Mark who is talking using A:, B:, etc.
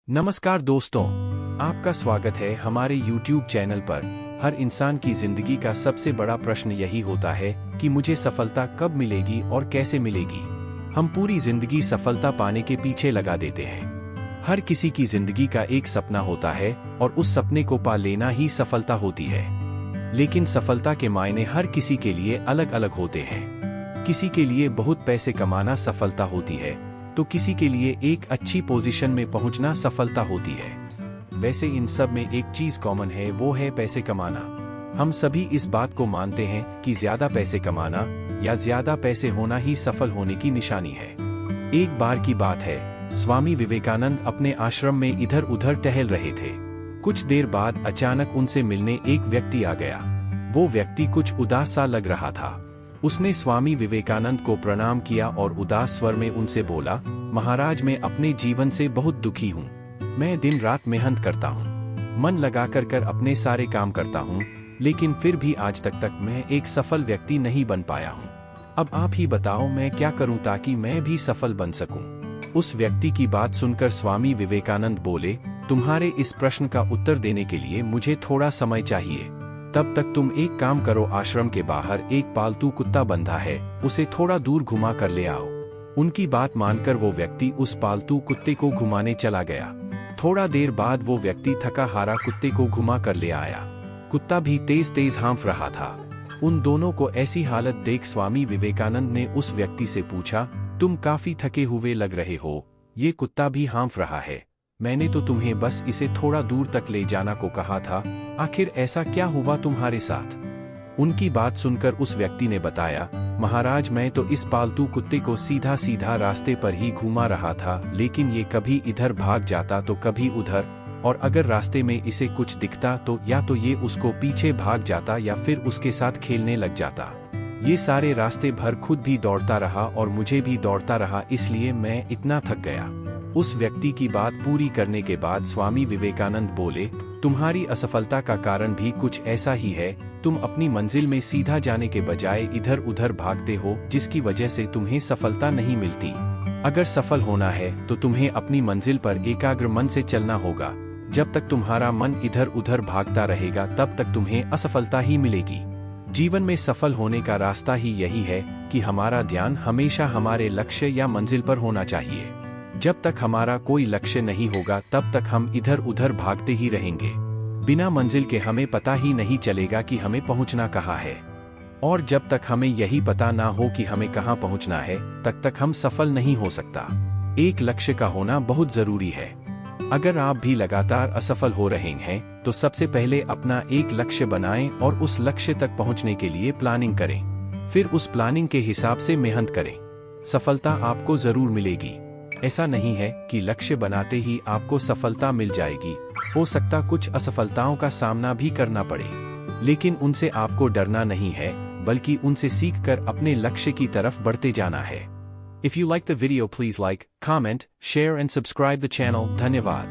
A: नमस्कार दोस्तों, आपका स्वागत है हमारे YouTube चैनल पर। हर इंसान की जिंदगी का सबसे बड़ा प्रश्न यही होता है कि मुझे सफलता कब मिलेगी और कैसे मिलेगी। हम पूरी जिंदगी सफलता पाने के पीछे लगा देते हैं। हर किसी की जिंदगी का एक सपना होता है और उस सपने को पा लेना ही सफलता होती है। लेकिन सफलता के मायने हर किसी के लिए अलग अलग होते हैं। किसी के लिए बहुत पैसे कमाना सफलता होती है, तो किसी के लिए एक अच्छी पोजीशन में पहुंचना सफलता होती है। वैसे इन सब में एक चीज कॉमन है, वो है पैसे कमाना। हम सभी इस बात को मानते हैं कि ज्यादा पैसे कमाना या ज्यादा पैसे होना ही सफल होने की निशानी है। एक बार की बात है, स्वामी विवेकानंद अपने आश्रम में इधर उधर टहल रहे थे। कुछ देर बाद अचानक उनसे मिलने एक व्यक्ति आ गया। वो व्यक्ति कुछ उदास सा लग रहा था। उसने स्वामी विवेकानंद को प्रणाम किया और उदास स्वर में उनसे बोला, महाराज, मैं अपने जीवन से बहुत दुखी हूँ। मैं दिन रात मेहनत करता हूँ, मन लगाकर कर अपने सारे काम करता हूँ, लेकिन फिर भी आज तक मैं एक सफल व्यक्ति नहीं बन पाया हूँ। अब आप ही बताओ मैं क्या करूँ ताकि मैं भी सफल बन सकूँ। उस व्यक्ति की बात सुनकर स्वामी विवेकानंद बोले, तुम्हारे इस प्रश्न का उत्तर देने के लिए मुझे थोड़ा समय चाहिए। तब तक तुम एक काम करो, आश्रम के बाहर एक पालतू कुत्ता बंधा है, उसे थोड़ा दूर घुमा कर ले आओ। उनकी बात मानकर वो व्यक्ति उस पालतू कुत्ते को घुमाने चला गया। थोड़ा देर बाद वो व्यक्ति थका हारा कुत्ते को घुमा कर ले आया। कुत्ता भी तेज तेज हाँफ रहा था। उन दोनों को ऐसी हालत देख स्वामी विवेकानंद ने उस व्यक्ति से पूछा, तुम काफी थके हुए लग रहे हो, ये कुत्ता भी हाँफ रहा है। मैंने तो तुम्हें बस इसे थोड़ा दूर तक ले जाना को कहा था, आखिर ऐसा क्या हुआ तुम्हारे साथ। उनकी बात सुनकर उस व्यक्ति ने बताया, महाराज, मैं तो इस पालतू कुत्ते को सीधा सीधा रास्ते पर ही घुमा रहा था, लेकिन ये कभी इधर भाग जाता तो कभी उधर, और अगर रास्ते में इसे कुछ दिखता तो या तो ये उसको पीछे भाग जाता या फिर उसके साथ खेलने लग जाता। ये सारे रास्ते भर खुद भी दौड़ता रहा और मुझे भी दौड़ता रहा, इसलिए मैं इतना थक गया। उस व्यक्ति की बात पूरी करने के बाद स्वामी विवेकानंद बोले, तुम्हारी असफलता का कारण भी कुछ ऐसा ही है। तुम अपनी मंजिल में सीधा जाने के बजाय इधर उधर भागते हो, जिसकी वजह से तुम्हें सफलता नहीं मिलती। अगर सफल होना है तो तुम्हें अपनी मंजिल पर एकाग्र मन से चलना होगा। जब तक तुम्हारा मन इधर उधर भागता रहेगा तब तक तुम्हें असफलता ही मिलेगी। जीवन में सफल होने का रास्ता ही यही है कि हमारा ध्यान हमेशा हमारे लक्ष्य या मंजिल पर होना चाहिए। जब तक हमारा कोई लक्ष्य नहीं होगा तब तक हम इधर उधर भागते ही रहेंगे। बिना मंजिल के हमें पता ही नहीं चलेगा कि हमें पहुंचना कहाँ है। और जब तक हमें यही पता ना हो कि हमें कहाँ पहुंचना है, तब तक हम सफल नहीं हो सकता। एक लक्ष्य का होना बहुत जरूरी है। अगर आप भी लगातार असफल हो रहे हैं तो सबसे पहले अपना एक लक्ष्य बनाएं और उस लक्ष्य तक पहुंचने के लिए प्लानिंग करें। फिर उस प्लानिंग के हिसाब से मेहनत करें। सफलता आपको जरूर मिलेगी। ऐसा नहीं है कि लक्ष्य बनाते ही आपको सफलता मिल जाएगी। हो सकता कुछ असफलताओं का सामना भी करना पड़े, लेकिन उनसे आपको डरना नहीं है, बल्कि उनसे सीखकर अपने लक्ष्य की तरफ बढ़ते जाना है। If you like the video, please like, comment, share and subscribe the channel. धन्यवाद।